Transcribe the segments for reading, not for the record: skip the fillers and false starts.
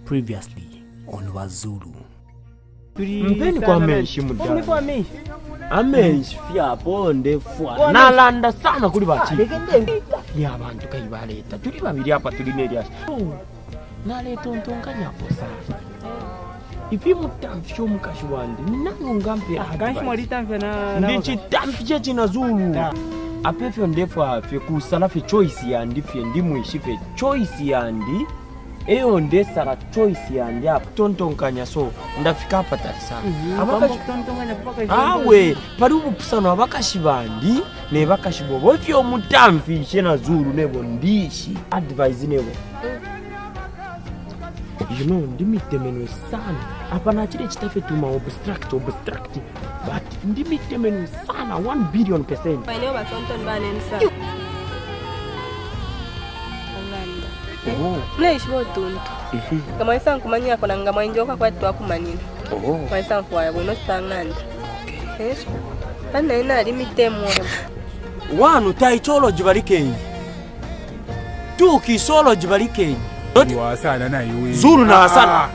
Previously on Zulu. Mpeni kwa menshi mudani. Amenshi fya bonde fwa. Nalanda sana kuli bachi. Ya abantu kayibaleta. Tuli babiri hapa tuli neri asha. Naleta ontonganya posa. Ifi mutamfyo mukashwandi. Nanungampe akanshi mwalitamfya na. Ndichi tamfye china Zulu. Apefyo ndefu afye kusala fe choice yandi fye ndimwishife choice yandi. Eyo ndesara choice yandi apa tontonkanya so ndafika hapa tari sana abakashi tontonkanya paka awe pari ubupusano abakashibandi ne bakashibobo ifyo mutamfishe na Zulu nebo ndishi advise nebo ndimitemenwe sana apa nachire chitafe tuma obstruct but ndimitemenwe sana 1 billion%. Maeneo batonton banensa Mleish botuntu. Kama isa nkumanya ko nanga mwanjoka kwa twa kumanina. Kwa isa nkwaya bono stanganda. Yes. Bana ina limitemo. Wanu taicholo jibalike. Tuki solo jibalike. Wa sana na iwe. Zulu na sana.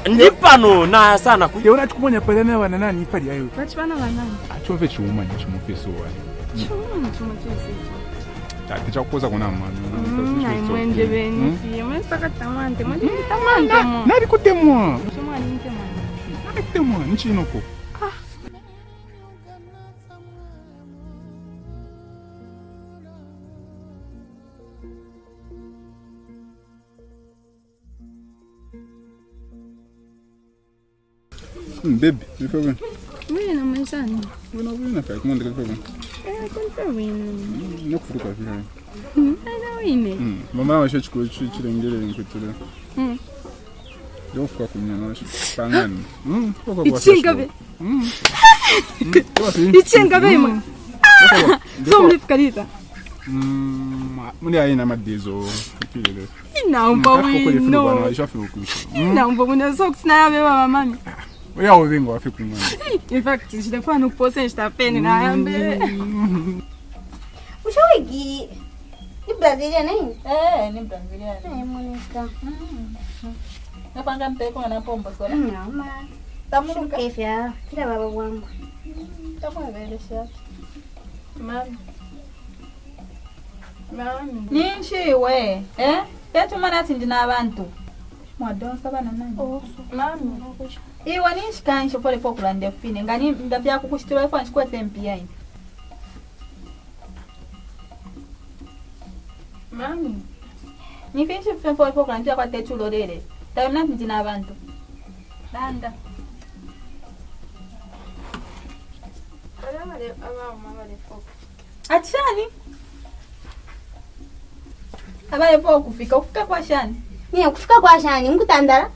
Ndipano na sana kuye unachikumonya pale na wana nani pali ayo. Bachwana banani? Achove chuma ni chumufeso wa. Chuma chese. Taticha kukoza kuna manu. Mwenje beni mwesaka tamante mwenje tamante mo nari kutemwa chuma ni ntemwa nari kutemwa nchinoko baby before when mimi na mwanzani wina fa kumende kwa kwa wini nokufuruka vile ana wini mama wa shachiko chirengere nkutule yofuka kunyana pangani ichingabe ichingabe mwe so mlifikaliza muli aina madezo kipile inaomba wino inaomba kuna socks na yabe mama oya uvingo wafiku mwana in fact shitakuwa nukupose shitapeni na yambe ushawigi ni Brazilian nini? Ni Brazilian. Monica. Napanga mpeko na pombo sola. Mama. Tamu kefya kila baba wangu. Tamu velesha. Mami. Ninshi we. Yetu manati ndina abantu. Mwadonsa bana nani? Mami. Iwa nishikansho pole pokula ndefine. Ngani ndafya kukushitira ifa nchikwete mpia ini. Mami. Nifinshi fefo kwa njia kwa techulo lele. Taimna ndina abantu. Danda. Alama le mama le foko. Achani. Abale foko kufika kwa shani. Ni kufika kwa shani mkutandara?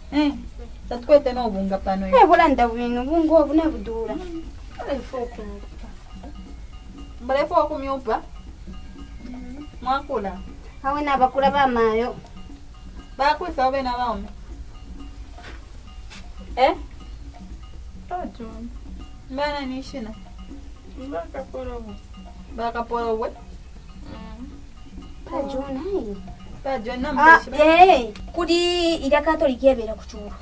Tatukwete no bunga pano. Bola ndabwino bungo bune budura. Ale foko. Mbale foko myupa. Mwakula. Hawe na bakula ba mayo. Bakwisa obe na baome. Tajo. Mbana nishina. Baka porowe. Tajo nai. Tajo na mbeshi. Kuri ira katoliki yebera kuchuru.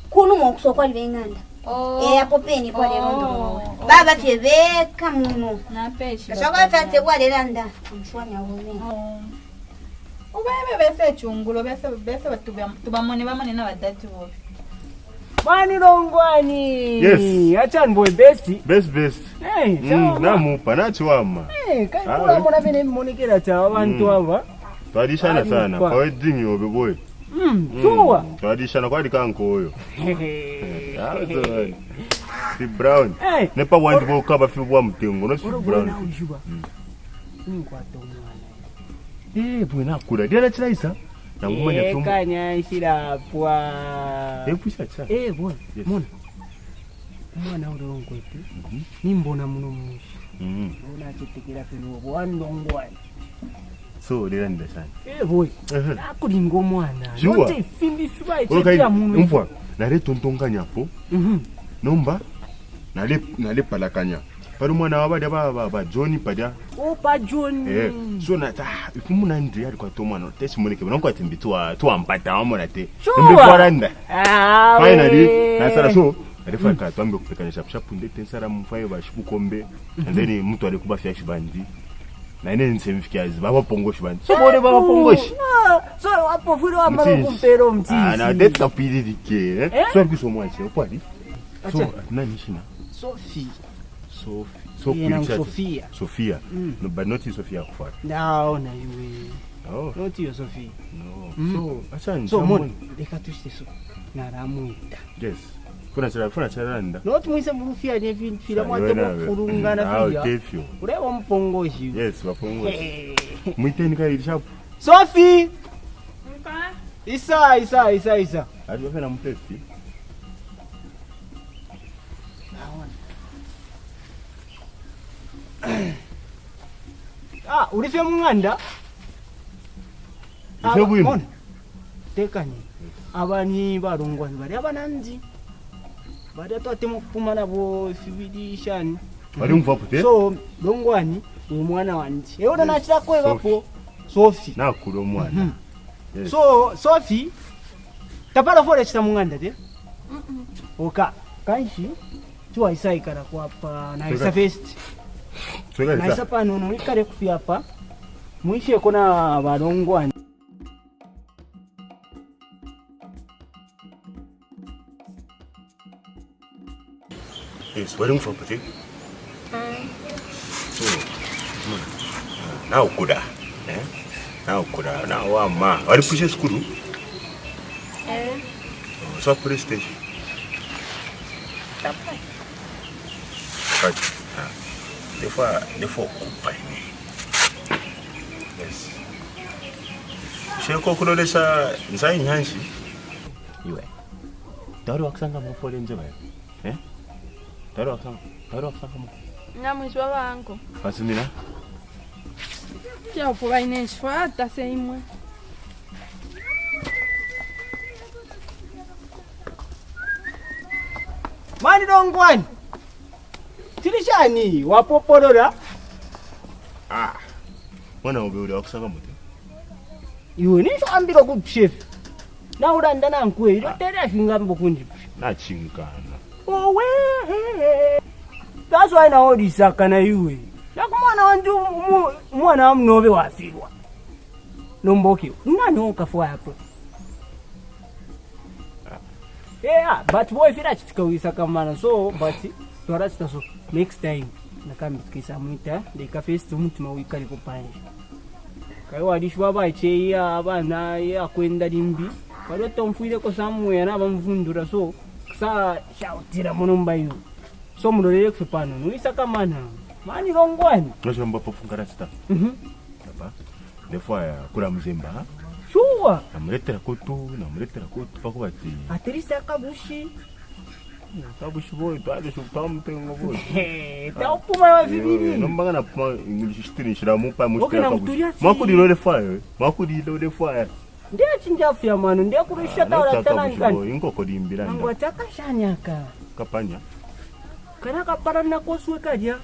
Kunu mokusokwa libenganda. Apo peni kwa lerondo. Baba fyebeka muno. Na peshi. Kashaka fatse kwa leranda. Amshwanya wone. Ubebe bese chungulo bese tubamone bamane na badati bo. Bani longwani. Yes. Acha boy best. Best. Namupa nachiwama. Kani mona bene monekera cha abantu aba. Twadishana sana. Kwa dingi obe boy. Tuwa. Twadishana kwa dikankoyo. Si brown. Nepa wandu bo kaba fi bwa mtengo no si brown. Bwana kula dia chiraisa na ngumanya tumbo kanya shirapwa pusha cha bwana mona mwana urongo ite nimbona muno mushi ona chitikira fino bwandongwani so liranda sana boy akulingo mwana yote fimbi fibai chira muno mfwa na le tontonganya po nomba na le palakanya Pari mwana wabada ba Johnny pada. Oh pa John. So na ikumuna ndri ari kwa tomwana tesi moneke bonko atimbi tu ampata amona te. Sure. Faranda. Finally na sara so alifa Mm. ka twambe kupekanya shapu ndete nsara mfaye ba Shibukombe and then mtu alikuba fya shibandi. Na ine nsemfikia baba pongoshi bandi. So bode baba pongoshi. So hapo vile ambapo kumpero mtisi. Na date kapili dike. So kiso mwache opali. So nani shina? Sophie. Sophia. No, but not Sophia Kufar. No, na iwe. Oh. Not you, Sophie. No. So, acha so mon, leka tushite so. Na ramuita. Yes. Kuna chara nda. Not mwisa mrufia ni fila mwate mfurunga na fia. Tefio. Urewa mpongoshi. Yes, wapongoshi. Mwiteni ka ilishapu. Sophie! Isa. Adi wafena mpesti. Ulifia munganda? Ulifia bwino? Tekani. Abani barungwani bari abananzi. Bari atote mukuma nabo fibidishani. Bari mvapute? So, dongwani umwana wanje. Eona nachira kwe bapo. Sophie. Na kulo mwana. Yes. So, Sophie tapara fore chita munganda te? Oka. Kanshi tuwa isai kara kwa pa na isa fest. Na isa pa nono ikare kufi hapa. Mwishe kuna barongwani. Yes, where from pati? So, now kuda. Now kuda. Now ama. Wali pushe skuru? So police station. But therefore kupaini. Yes. Sheko kulolesa nzai nyanshi. Iwe. Daru aksanga mfole nje bae. Daru aksanga mo. Namwiswa wangu. Pasinina? Kia upoga ineshwa taseimwe. Mani dongwani. Tilishani wapopolola. Mwana ube aksanga mo. Iwe nisho ambira ku chef. Na uranda na nkwe ilo tere afinga mbokunji. Na chingana. Owe. That's why now this akana iwe. Yakumwana wanju mwana amnobe wafirwa. Nomboki. Nani okafwa hapo? Yeah, but boy fira chitika wisaka mana so but twara chita so next time nakamikisa muita de cafe stu mutuma wikali kupanje. Kayo adishwa bache ya abana ya kwenda limbi. Bado tomfuire ko samwe na bamvundura so sa shautira munomba yu. So mulolele kufipano nuisaka mana. Mani rongwani. Nashira mbapo fungara chita. Papa. Defwa kula mzemba. Sure. Namuletera kotu pakubati. Atrisa kabushi. Kabushi boy, pale shutamu tengo boy. Taupuma wa vibiri. Nombanga na puma ngilishitini shira mupa mushira kabushi. Makudilo de fire. Ndia chinjafu ya manu, ndia kurusha tawala tana nkani. Ingo kodi imbiranda. Nangu ataka shanyaka. Kapanya. Kana kapara na koswe kaja.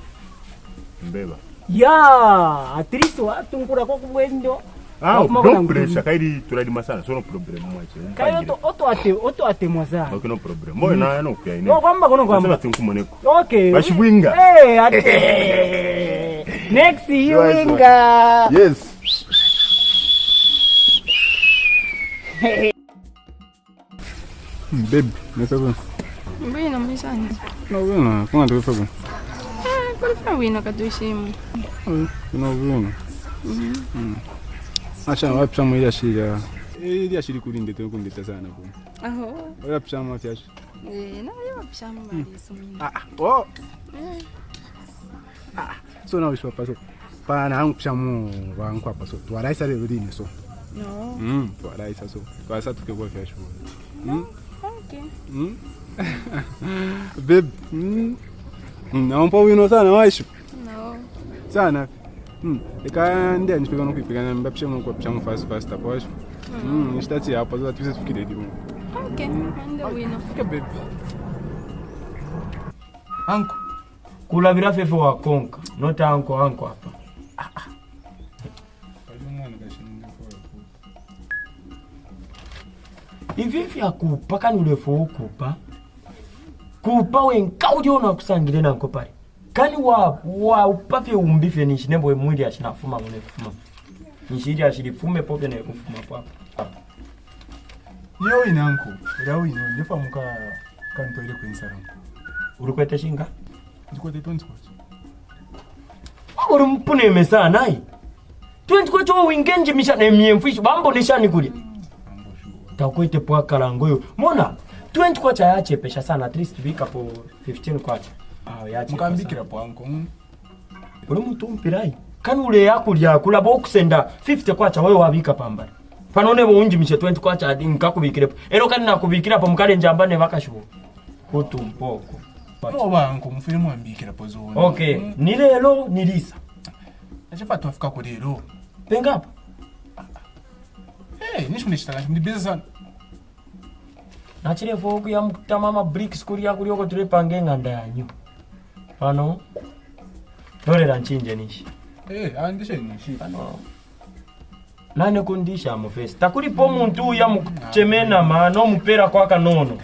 Mbeba. Ya, atrisi wa tungura kwa kubwendo. No pressure, kaidi tuladi masana, so no problem mwache. Kayo oto ate mwazana. Okay, no problem. Moyo na no pia ine. No kwamba kwamba. Sema tinkumoneko. Okay. Bashibwinga. Ate. Next Winga. Yes. Baby, nakabu. Mbona mwisani? No wena, kuna tukabu. Kwa wina katuishimu. No wena. Acha wapi mwa ile shida. Ile ashiri kulinde tu kundita sana kwa. Aho. Wapi mwa fiashi. Na wapi shamba balisomini. Oh. So na wisho paso. Pana hangu chamu wangu hapa so. Twaraisa leo dini so. No. Twaraisa so. Twasa tukebwa fiashi. Okay. Babe. Naomba wino sana waisho. No. Sana. Eka ndia nipika no kupika mbapshe mo kwa pchamu fast aposh. Nishitati hapo za tuweze tufikire dimu. Okay. Ndio wino. Okay baby. Anko. kulabira fefe wa konka nota anko hapa. Hivi ya kupa kani ulefo kupa wenka ujiona kusangile na nkopari kani wa upafe umbife nishi nembo mwili ashinafuma mune kufuma nishiri ashirifume pope na kufuma papa yo inanko urawo ino ndefa muka kantoile kwensara urukwete shinga ndikwete 20 kwacho uri mpune mesa nai 20 kwacho wingenje misha na miemfisho bambo nishani kuli takwete pwa kalangoyo mona 20 kwacha yache pesha sana at least vika po 15 kwacha yache mukambikira pwanko uri muntu mpirai kani ule yakulya kula bokusenda 50 kwacha wewe wabika pambara panone bo unjimishe 20 kwacha adi nkakubikire ero kani nakubikira po mukale njambane bakashuo kutu mpoko no banko mufire mwambikira po zone okay ni lelo nilisa acha twafika ko lelo pengapa nishune chitala ndi busy sana nachire foku ya mtamama bricks kuri ya kuri yoko tule pange nganda yanyu pano dole la nchinje nishi andishe nishi pano nane kundisha mu face takuri po muntu ya mchemena mano mupera kwa kanono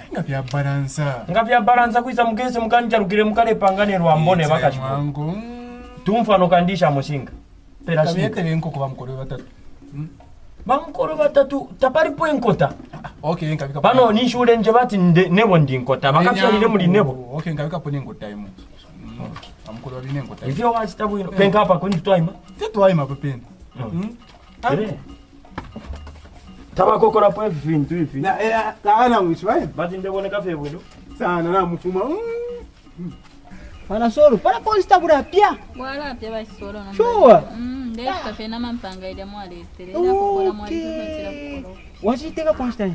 ngapya balanza kuisa mugese mukanja rugire mukale pangane rwambone bakashwa tumfano kandisha mushinga pera kamete benko kuba mukore batatu bamukoro batatu tapari po enkota okay nkabika pano nishure nje bati nebo ndi nkota bakafyalire muri nebo okay nkabika po nengota imo amukoro babine nkota ivyo wachitabu ino penka hapa kundi twaima twaima pepeni tabakokora po vintu hivi na kana mwishwaye bati ndebone kafe bwino sana na mfuma Pana solo para posta burapia wala pia basi solo na sure ndio kafe na mampanga ile mwale tere na kukola mwale kutira kukoro wachiteka posta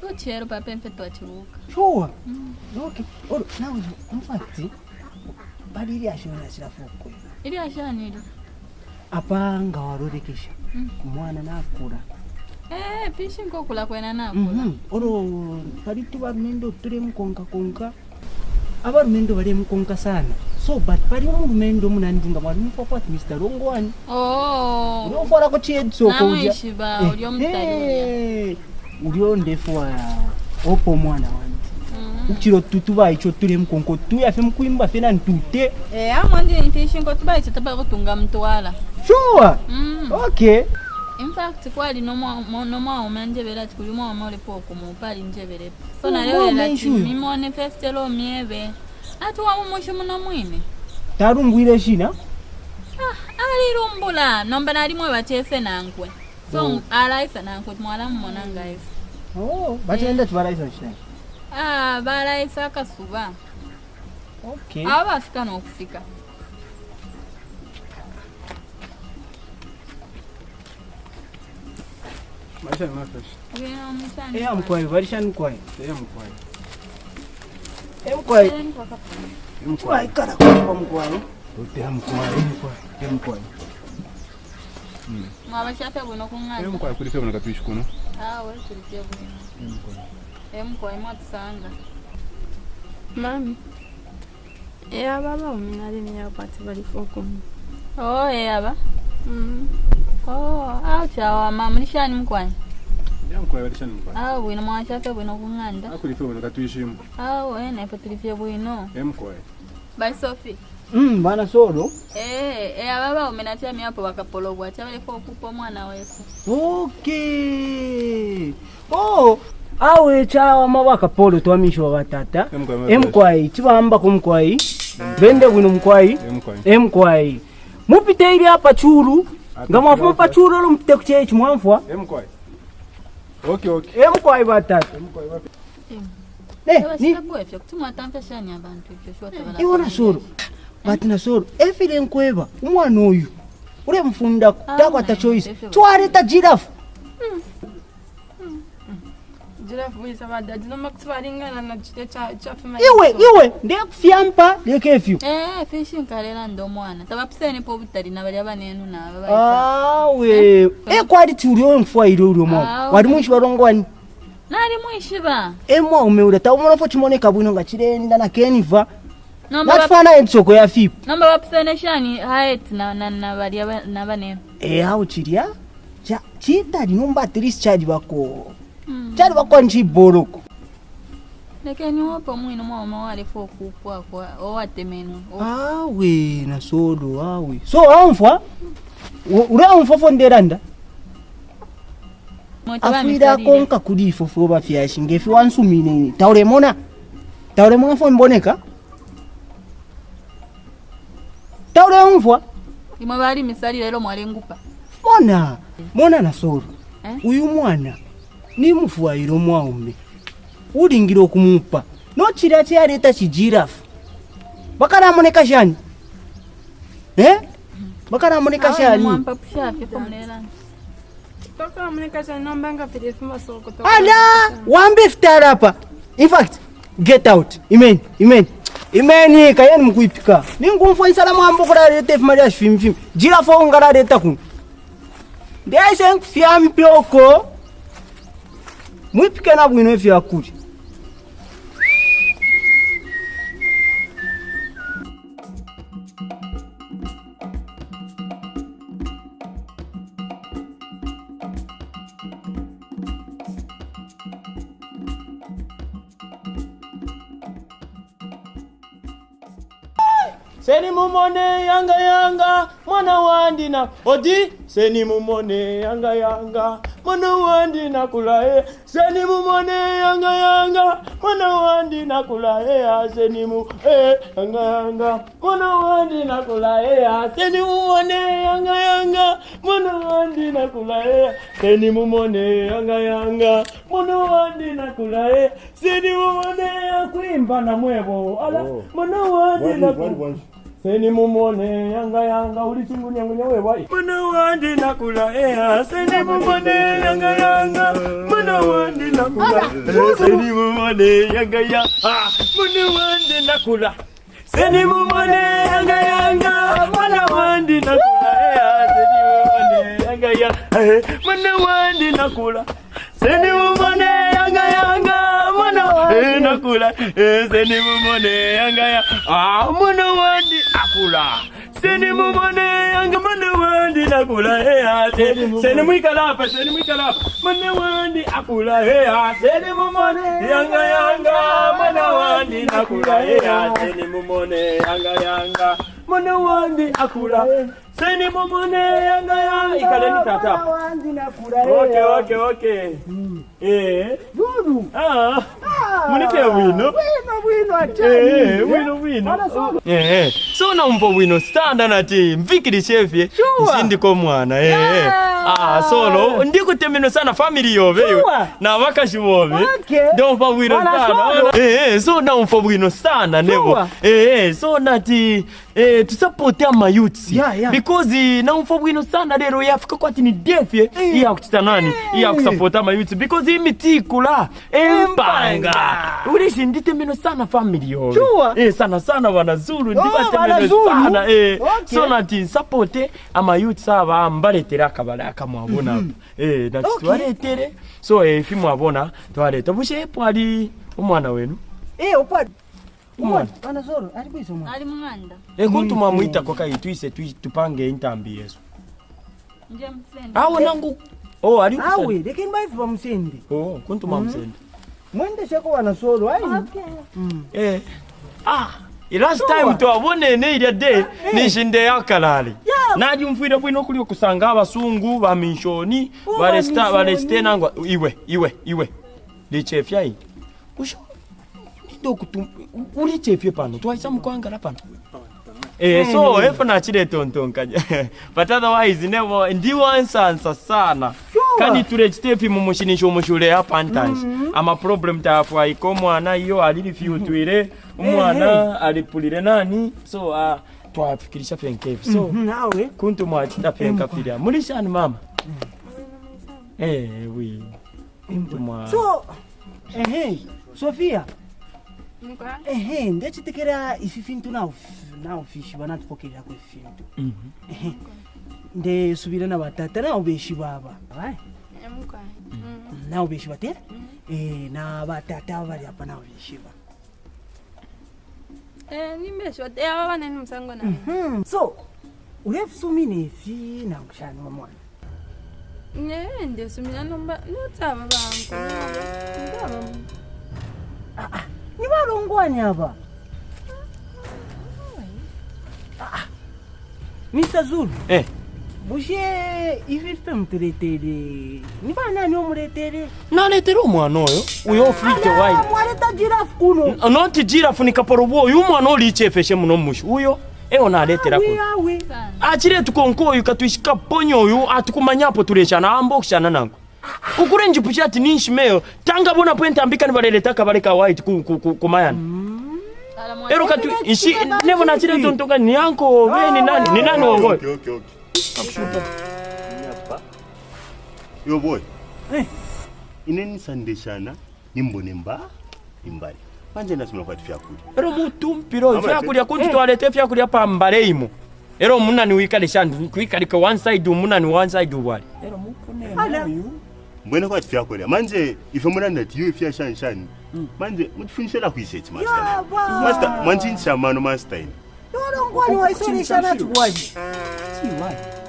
to chero pape mfeto achiruka sure okay oro now mfati badiri ashona sirafuko ili ashani ile apanga warorekesha mwana nakura fishi nkokula kwena nako oro paritu barumendo ture mukonka abarumendo bari mukonka sana so but pari umurumendo munandinga mwari mupapa Mr. Rongwani urofora ko chiedso ko uja shiba uriyo mutari uriyo ndefwa opo mwana wangu uchiro tutuba icho ture mukonko tu yafe mukuimba fena ntute amwandi fishi nkotuba icho taba kutunga mtwala sure okay. In fact, kwali no manjebera tikuli mwa mole poko mu pali njebere. So na leo la timi mone festelo miebe. Atu wa musho muna mwine. Tarungwire shina? Ali rumbula, nomba nali mwe batefe nankwe. So alaifa nankwe mwala mmona guys. Batenda tibaraisa shina. Baraisa kasuba. Okay. Aba fika no kufika. Maisha ni fresh. Mkwai, varisha mkwai. Mkwai. Mkwai kara kwa mkwai. Ote mkwai. Mama shafe buno kungana. Mkwai kulife buno katwishi kuno. We kulife buno. Mkwai mwatsanga. Mami. Baba uminali ni yapati bali fokumu. Aba. Chawa mama nishani mkwani. Mkwai walishani mkwai. Wino mwashafe buno kunganda. Kulife buno katwishi mu. Na patilife buno. Mkwai. By Sophie. Bana solo. Baba umenatia miapo wakapologwa chabale kwa kupo mwana wetu. Okay. Awe chawa mawaka polo twamisho watata. Mkwai chibamba kumkwai. Bende buno mkwai. Mkwai. Mupite ili hapa churu. Ngama fumpa pachuro lo mpite kuchechi mwamfwa. Mkwai. Okay. Mkwai batata. Ni bwefyo kutumwa tamfashani abantu ibyo shota bala. Iwona solo. Batina solo. Efile nkweba umwana oyu. Ure mfunda takwa ta choice. Twareta giraffe. Giraffe wisa badadi no makutwaringana na chite cha fuma. Iwe ndekufyampa lekefyo. Fishi nkalela ndo mwana. Tabapsene po butari na bali abanenu na baba. We. Kwali turiyo mfwa iro uro mwa. Wali mwishi barongwani. Nali mwishiba. Mwa umeura ta umorofo chimoneka bwino ngachirenda na Keniva. Natufana ensoko ya fipu. Namba wapusene shani haet na bali nabane. Aho chiria. Chita nyumba trisi chadi bako. Chadi bako nchiboroko. Lekeni wapo mwino mwa wale foku kwa owatemeno. Awe na sodo awe. So amfwa ura amfofo nderanda. Afida konka kudi fofo ba fiashi ngefi wansumine. Tauremona fo mboneka. Taure amfwa. Imabali misali lero mwalengupa. Mona na sodo. Uyu mwana ni mufuairo mwaume. Uringira okumupa no chira cyareta chijirafu bakaramoneka shani bakaramoneka shani mwampa pushafe pomlela bakaramoneka shani nombanga fide fuma soko to ala wambe fitara hapa in fact get out imeni kayeni mkuipika ningumfo insalamu ambokora rete fuma fim jirafu ngara reta kun ndese fiampyoko mwipike na bwino vya kuri. Seni mumone yanga mwana wandi na odi seni mumone yanga mwana wandi na kulae seni mumone yanga mwana wandi na kulae seni mu yanga mwana wandi na kulae seni mumone yanga mwana wandi na kulae seni mumone yanga mwana wandi na kulae seni mumone kuimba na mwebo ala mwana wandi na kulae seni mumone yanga ulichungunya wewe wai mwana wandi nakula seni mumone yanga mwana wandi nakula seni mumone yanga mwana wandi nakula seni mumone yanga mwana wandi nakula seni mumone yanga mwana wandi nakula seni mumone yanga mwana nakula seni mumone yanga mwana wandi akula seni mumone yanga mwana wandi nakula seni mwikalapa mwana wandi akula seni mumone yanga mwana wandi nakula seni mumone yanga mwana wandi akula seni mumone yanga ikaleni tata okay Dudu munike wino wino so na umpo wino standa nati mvikiri chefye sindiko mwana solo ndiko temeno sana family yove na wakashi wove ndompa wino sana so na umpo wino sana nebo so nati tusapote ama youths because na umpo wino sana lero yafika kwati ni defye iya kuchita nani iya kusapota ama youths because imitikula empanga urishi ndite meno sana family yove sana wana Zulu ndibate meno sana so nati sapote ama youths aba mbaletera kabala akamwabona nati twaletere so ifi mwabona twaleta bushe pwali umwana wenu opadi umwana ana Zulu ari kwizo mwana ari munganda kuntuma muita kwa kai tuise tupange intambi Yesu nje msende awo nangu ari awe lekeni baifu bamusende kuntuma msende mwende shako wana Zulu ai last time tuwabone ne ile day nishinde yakalali naji mfira bwino kuli kusanga abasungu ba mishoni baleste nangwa iwe lichefya hii usho ndo kutum ulichefye pano twaisa mkwanga pano so efa na chile tontonkaja but otherwise never ndiwansansa sana kani turechitepi mumushinisho mushule hapa ntanji ama problem tafwa iko mwana iyo alili fiutwire umwana alipulire nani so twafikirisha penkevi so nawe kuntu mwachita penka filia mulishani mama oui mwa so Sofia ndechitekera ififintu nao fishi banatupokera kwa ififintu nde subira na batata nao beshi baba nao beshi bate na batata bali hapa nao beshi ba Nimesho aba nani msango na. So urefusumine fi na kushana mwana. Ndio sumina nomba notaba bangu. Ni balongwani aba. Mr. Zulu. Bushe ifi femteretere. Ni bana ni omuretere. Naletera omwana oyo uyo ofite wayi. Mwaleta giraffe kuno. Noti giraffe ni kaporobo uyu mwana oli chefeshe muno mushu uyo. Ewo naletera kuno. Achire tukonko uyu katuishika ponyo uyu atukumanyapo tureshana ambokshana nangu. Kukure njipusha ati ninshimeo tanga bona pointa ambika ni baleleta kabaleka white kumayana. Ero katu ishi nevo na chile tontoka ni yanko we ni nani wongo. Okay. Yo boy. Ineni sandeshana nimbone mba imbali. Manje nasema kwa fyakuli. Ero mutumpiro fyakuli akunti toilette fyakuli apa mbale imo. Ero munani wikale shandu kuikalika one side munani one side wali. Ero mukune moyo. Mbona kwa fyakuli. Manje ife munani ati yo fya shanshani. Manje mutifunishela kuiseti master. Master mwanjinsha mano master. Yorongwani waisolishana tuwaji.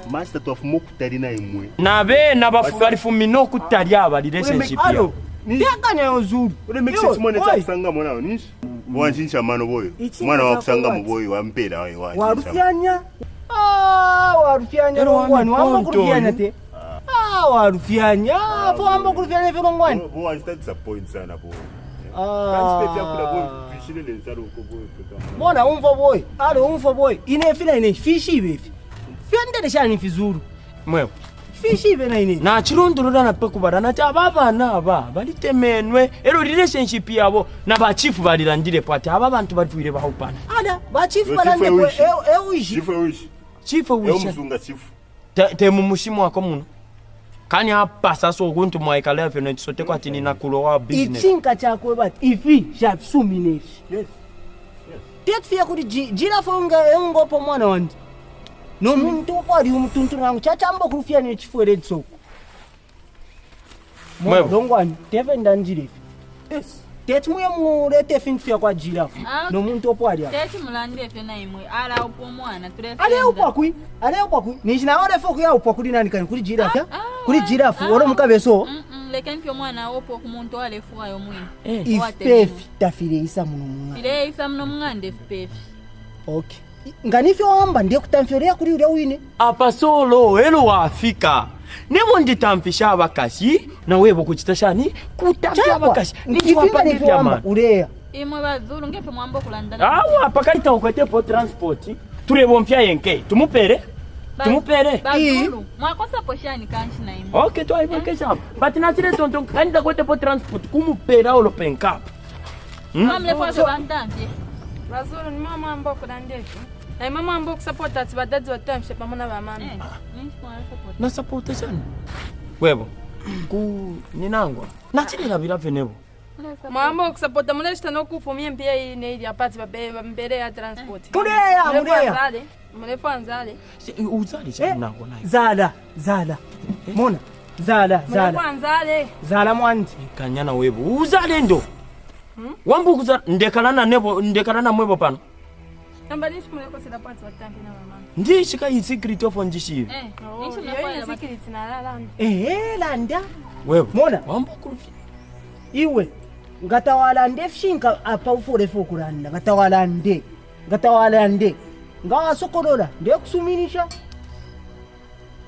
Master twafumo kutalina imwe. Nabe nabafumino kutali aba relationship yo. Ndiyakanya yozulu. Ule make sense mwana cha kusanga mwana nishi. Mwanjinsha mano boyo. Mwana wa kusanga muboyo wa mpera wayi waji. Warufyanya. Warufyanya rongwani wamba kurufyanya te. Warufyanya. Fo wamba kurufyanya fe rongwani. Bo wa start disappoint sana bo. Kanti pia kuna boy fishile le nzaro ko boy. Mona umfa boy. Inefina ine fishi befi. Fyandere shani fizuru. Mwewe. Fishi be na ine. Na chirondorora na pekubara na tababa na aba balitemenwe ero relationship yabo na ba chief balirandire pati aba bantu batwire bahupana. Ada ba chief balande ko ewishi. Chief wishi. Muzunga chief. Te mumushimu wako muno. Kani hapa sasa uguntu mwaika level na sote kwa tini na kulowa business. Ichinka chako bati ifi shapsumineshi. Yes. Tetfia kuri giraffe ungo po mwana wandi. No muntu kwali umutuntu wangu chachambo kurufia ne chifwere tsoko. Mwa dongwani tevenda njire. Yes. Teti muye murete finfia kwa giraffe. No muntu opwali. Teti mulande fe na imwe ala upo mwana turefenda. Ale upo kui. Nishina ore foku ya upo kuri nani kani kuri giraffe. Kuri giraffe oro mukabeso. Lekeni pyo mwana opo ku muntu ale fuwa yo mwini. Ifefi tafire isa muno mwana. Ile isa muno mwande ifefi. Okay. Nganifyo wamba ndiye kutamfyorea kuri ule wine. Apa solo elo wa Afrika. Nemo nditamfisha abakashi na webo kuchitashani kutamfisha abakashi. Ndikifinga ni wamba urea. Imwe bazuru ngefe mwambo kulanda. Awa pakaita ukwete po transport. Turebo mpya yenke. Tumupere. Bazuru. Mwakosa poshani kanshi na imwe. Okay, to aibokesha. But na chile tonton kanida kwete po transport kumupera olo penkap. Mamle kwa bandamje. Bazuru ni mama amboko dandefu. Na mama amboko support ati badadi watamshe pamoja na mama. Na support sana. Webo. Ku ninangwa. Na chile na bila venebo. Mama support mulesta no kufumia mpia ine ili apati babeba mbele ya transport. Murea. Mlefa nzale. Uzali sana nangwa nayo. Zala. Mona. Zala. Mlefa nzale. Zala mwanti. Kanyana webo. Uzali ndo. Wambu kuza ndekalana mwebo pano. Namba nishi muleko sida pati watambi na mama. Ndi shika hii secret of njishivi. Nishi muleko secret na landa. Landa. Webo. Mona. Wambu kurufi. Iwe. Ngatawalande fishinka apa ufure fokulanda. Ngatawalande. Ngawa sokolola. Ndiye kusuminisha.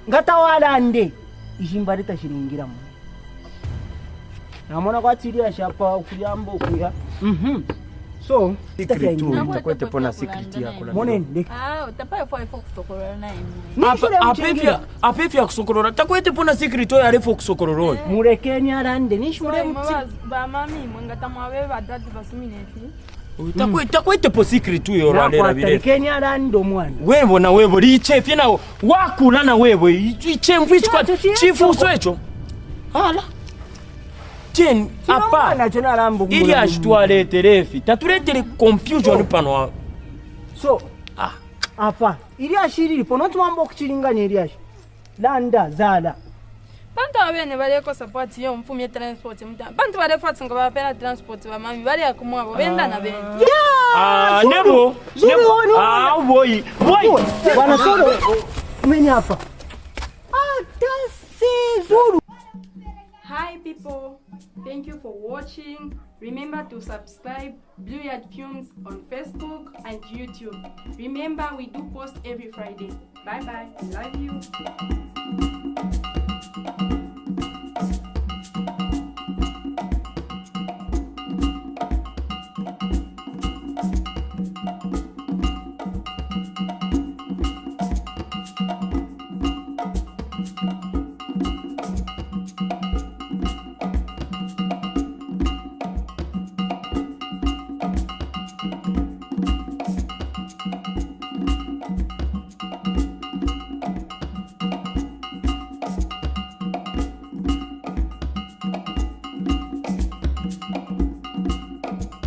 Ngatawalande. Ishimbarita shiringira mwana. Namona kwa tiria shapa ukuyambo kuya. So, secret tu itakwete pona secret yako la. Monende. Utapaye kwa kusokolora na imwe. Apefya kusokolora. Takwete pona secret to yarefo kusokolora. Murekenya arande nishmure ba mami mwangata mwawe badadi basuminefi. Takwete po secret tu yo ralera bile. Kenya arando mwana. Webo na webo liche fina wakula na webo iche mfichi kwa chifu swecho. Hala. Chen apa ili ashtualete refi tatuletere confusion pano. So apa ili ashiriri pono tumambo kuchilinganya ili ashi landa zala bantu abene baleko support yo mfumye transport muta bantu bale fatsinga bapela transport ba mami bali akumwabo benda na benda Nebo. Boy. Bwana Solo. Umenyapa. Atase Zulu. Hi people, thank you for watching. Remember to subscribe Blueyard Films on Facebook and YouTube. Remember we do post every Friday. Bye bye. Love you.